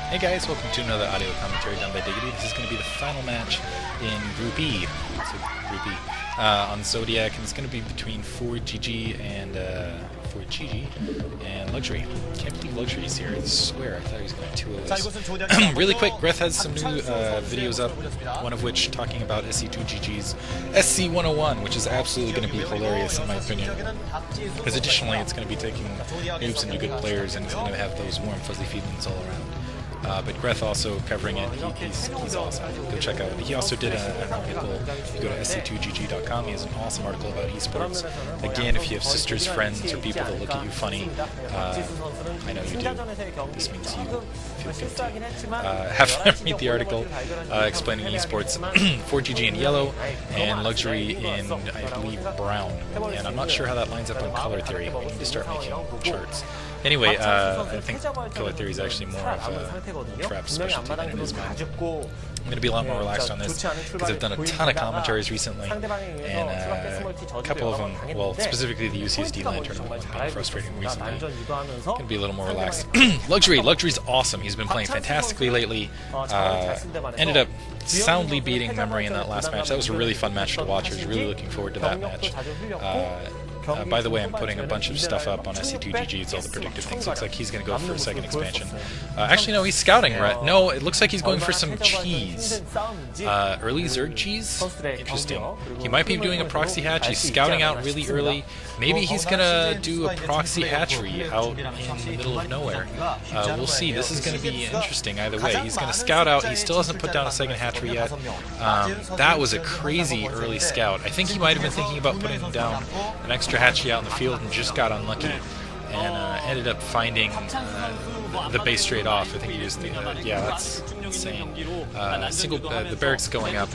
Hey guys, welcome to another audio commentary done by Diggity. This is going to be the final match in Group E, on Zodiac, and it's going to be between Forgg and Luxury. Can't believe Luxury's here, I swear. I thought he was going to 2-0. Really quick, Greth has some new videos up, one of which talking about SC2GG's SC101, which is absolutely going to be hilarious in my opinion. Because additionally, it's going to be taking noobs into good players, and it's going to have those warm fuzzy feelings all around. But Greth also covering it, he's awesome. Go check out. He also did an article. If you go to sc2gg.com, he has an awesome article about esports. Again, if you have sisters, friends, or people that look at you funny, I know you do. This means you feel guilty. Have them read the article explaining esports. Forgg in yellow and Luxury in, I believe, brown. And I'm not sure how that lines up on color theory. We need to start making charts. Anyway, I think color theory is actually more of a trap specialty than it is mine. I'm going to be a lot more relaxed on this because I've done a ton of commentaries recently, and a couple of them, well, specifically the UCSD LAN tournament has been frustrating recently. Going to be a little more relaxed. Luxury's awesome. He's been playing fantastically lately. Ended up soundly beating Memory in that last match. That was a really fun match to watch. I was really looking forward to that match. By the way, I'm putting a bunch of stuff up on SC2GG. It's all the predictive things. Looks like he's going to go for a second expansion. Actually, no, he's scouting. Right? No, it looks like he's going for some cheese. Early zerg cheese? Interesting. He might be doing a proxy hatch. He's scouting out really early. Maybe he's going to do a proxy hatchery out in the middle of nowhere. We'll see. This is going to be interesting either way. He's going to scout out. He still hasn't put down a second hatchery yet. That was a crazy early scout. I think he might have been thinking about putting down an extra hatchery out in the field and just got unlucky and ended up finding the base straight off. I think he just yeah, that's insane. The barracks going up,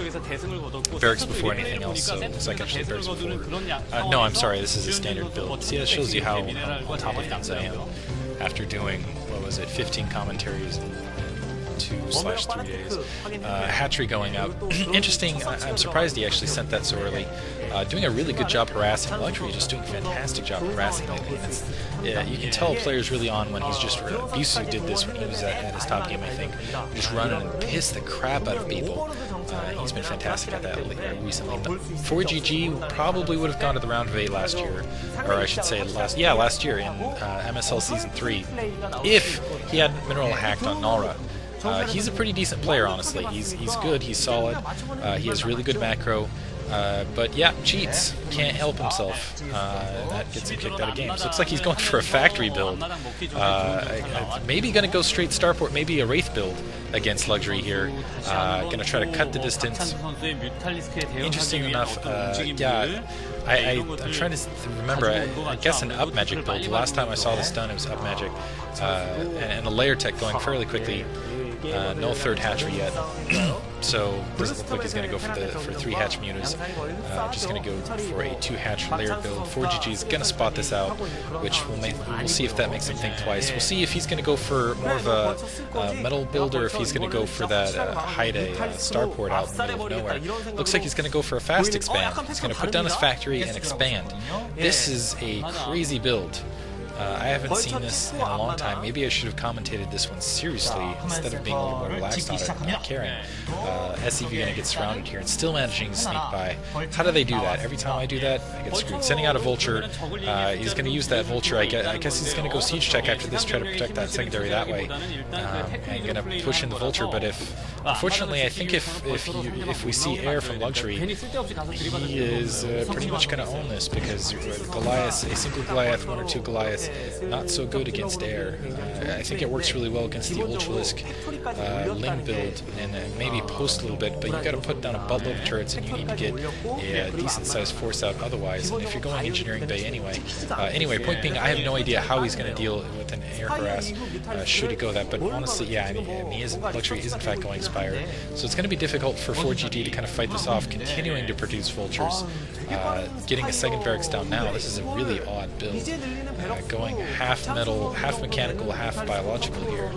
barracks before anything else, so it's like actually barracks before. No, I'm sorry, this is a standard build. See, that shows you how on top of things I am after doing, what was it, 15 commentaries in 2/3 days. Hatchery going up. Interesting, I'm surprised he actually sent that so early. Doing a really good job harassing. Luxury just doing a fantastic job harassing lately. You can tell a player's really on when he's just... Busu did this when he was at his top game, I think. Just running and piss the crap out of people. He's been fantastic at that recently. Forgg probably would have gone to the round of 8 last year. Or I should say last year in MSL Season 3. If he had Mineral hacked on Nalra. He's a pretty decent player, honestly. He's good, he's solid, he has really good macro, but yeah, cheats. Can't help himself. That gets him kicked out of games. Looks like he's going for a factory build. Maybe going to go straight Starport, maybe a Wraith build against Luxury here. Going to try to cut the distance. Interesting enough, yeah, I'm trying to remember, I guess an up magic build. The last time I saw this done, it was up magic, and a layer tech going fairly quickly. No third hatchery yet, so doesn't look like he's going to go for 3 hatch mutas. Just going to go for a 2 hatch layer build. Forgg is going to spot this out, which we'll see if that makes him think twice. We'll see if he's going to go for more of a metal build, or if he's going to go for that hide a starport out in the middle of nowhere. Looks like he's going to go for a fast expand. He's going to put down his factory and expand. This is a crazy build. I haven't seen this in a long time. Maybe I should have commentated this one seriously instead of being a little more relaxed on it and not caring. SCV gonna get surrounded here and still managing to sneak by. How do they do that? Every time I do that, I get screwed. Sending out a vulture. He's gonna use that vulture. I guess he's gonna go siege tech after this, try to protect that secondary that way. And gonna push in the vulture. But unfortunately, I think if we see air from Luxury, he is pretty much gonna own this, because Goliath, a single Goliath, 1 or 2 Goliaths, not so good against air. I think it works really well against the Ultralisk Ling build, and maybe post a little bit, but you got to put down a buttload of turrets, and you need to get a decent sized force out otherwise, and if you're going engineering bay anyway. Anyway, point being, I have no idea how he's going to deal with an air harass should he go that, but honestly, yeah, I mean, Luxury is in fact going Spire, so it's going to be difficult for Forgg to kind of fight this off, continuing to produce vultures. Getting a second barracks down now, this is a really odd build. Going half metal, half mechanical, half biological here.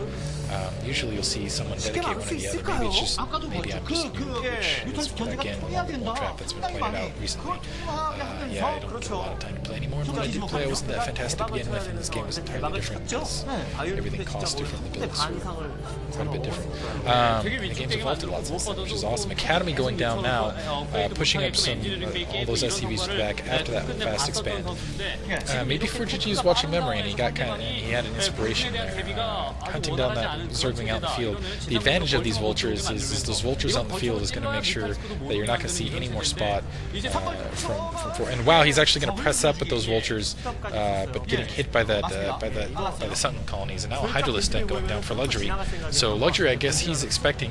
Usually you'll see someone dedicate one or the other. Maybe it's just, maybe I'm just new, which is, again, one trap that's been pointed out recently. yeah, I don't get a lot of time to play anymore. And when I did play, I wasn't that fantastic to begin with, and this game was entirely different because everything costs different, the builds were quite a bit different. The game's evolved a lot since then, which is awesome. Academy going down now, pushing up some all those SCVs to the back after that fast expand. Maybe Forgg is watching memory, and he got he had an inspiration there, hunting down that zergling out in the field. The advantage of these vultures is those vultures on the field is going to make sure that you're not going to see any more spot from and wow, he's actually going to press up with those vultures, but getting hit by that by the sun colonies, and now a Hydralisk deck going down for Luxury. So Luxury, I guess he's expecting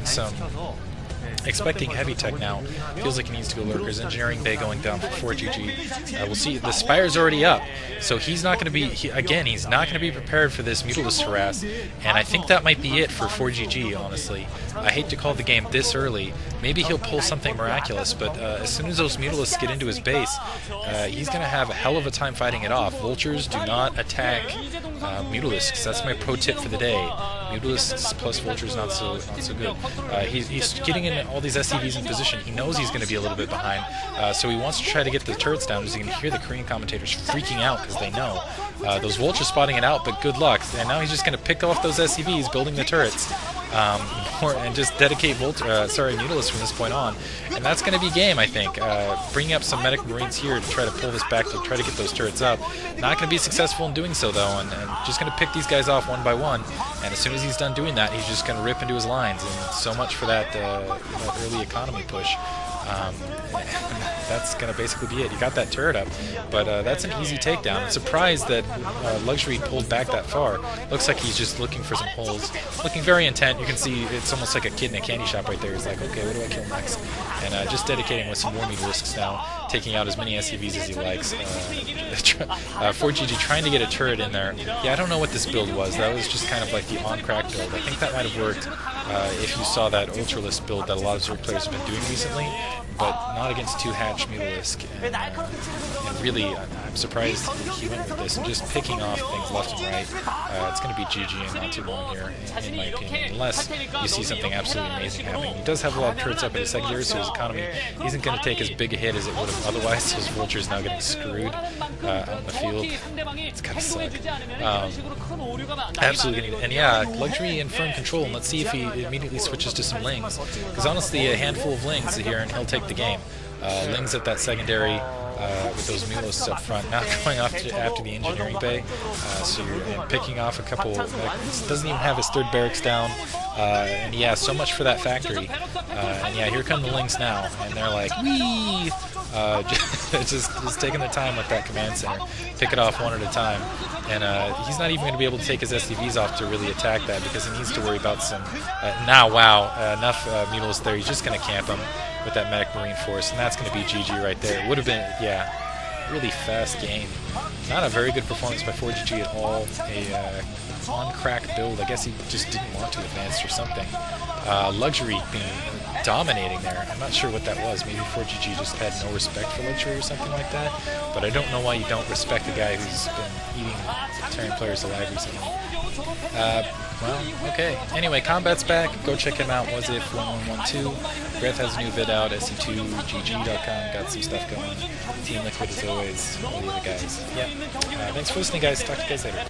heavy tech now. Feels like he needs to go Lurkers. Engineering Bay going down for Forgg. We'll see. The Spire's already up, so he's not going to be. He's not going to be prepared for this Mutalisk harass, and I think that might be it for Forgg. Honestly, I hate to call the game this early. Maybe he'll pull something miraculous, but as soon as those Mutalisks get into his base, he's going to have a hell of a time fighting it off. Vultures do not attack Mutalisks. That's my pro tip for the day. Mutalisks plus Vultures not so good. He's getting in all these SCVs in position. He knows he's going to be a little bit behind, so he wants to try to get the turrets down. As you can hear the Korean commentators freaking out because they know those Vultures spotting it out, but good luck. And now he's just going to pick off those SCVs, building the turrets, and just dedicate Mutalisks from this point on. And that's going to be game, I think. Bringing up some Medic Marines here to try to pull this back, to try to get those turrets up. Not going to be successful in doing so, though, and just going to pick these guys off one by one. And as soon as he's done doing that, he's just going to rip into his lines. And so much for that early economy push. That's going to basically be it. He got that turret up, but that's an easy takedown. I'm surprised that Luxury pulled back that far. Looks like he's just looking for some holes. Looking very intent. You can see it's almost like a kid in a candy shop right there. He's like, okay, what do I kill next? And just dedicating with some more Mutalisks now, taking out as many SCVs as he likes. Forgg trying to get a turret in there. Yeah, I don't know what this build was. That was just kind of like the on-crack build. I think that might have worked if you saw that Ultralisk build that a lot of Zerg players have been doing recently, but not against 2 Hatch Mutalisk. And really, I'm surprised he went with this and just picking off things left and right. It's going to be GG and not too long here, in my opinion, unless you see something absolutely amazing happening. He does have a lot of turrets up at his secondary, so his economy isn't going to take as big a hit as it would have otherwise. Those Vultures now getting screwed out in the field. It's kind of suck. Absolutely getting, and yeah, Luxury in firm control, and let's see if he immediately switches to some Lings, because honestly, a handful of Lings here and he'll take the game. Lings at that secondary with those Mutalisks up front, not going off after the Engineering Bay, so you're picking off a couple. Doesn't even have his 3rd barracks down, and yeah, so much for that factory. And yeah, here come the Lings now, and they're like, wee! just taking the time with that command center, pick it off one at a time, and he's not even going to be able to take his SCVs off to really attack that, because he needs to worry about some. Now, wow, enough Mutalisks there. He's just going to camp them with that Medic Marine force, and that's going to be GG right there. It would have been, yeah, really fast game. Not a very good performance by Forgg at all. A on-crack build. I guess he just didn't want to advance or something. Luxury being dominating there. I'm not sure what that was. Maybe Forgg just had no respect for Luxury or something like that. But I don't know why you don't respect a guy who's been eating Terran players alive recently. Well, okay. Anyway, Combat's back. Go check him out. Was it 1112? Greth has a new vid out. SC2GG.com. Got some stuff going. Team Liquid as always. All the other guys. Yeah. Thanks for listening, guys. Talk to you guys later.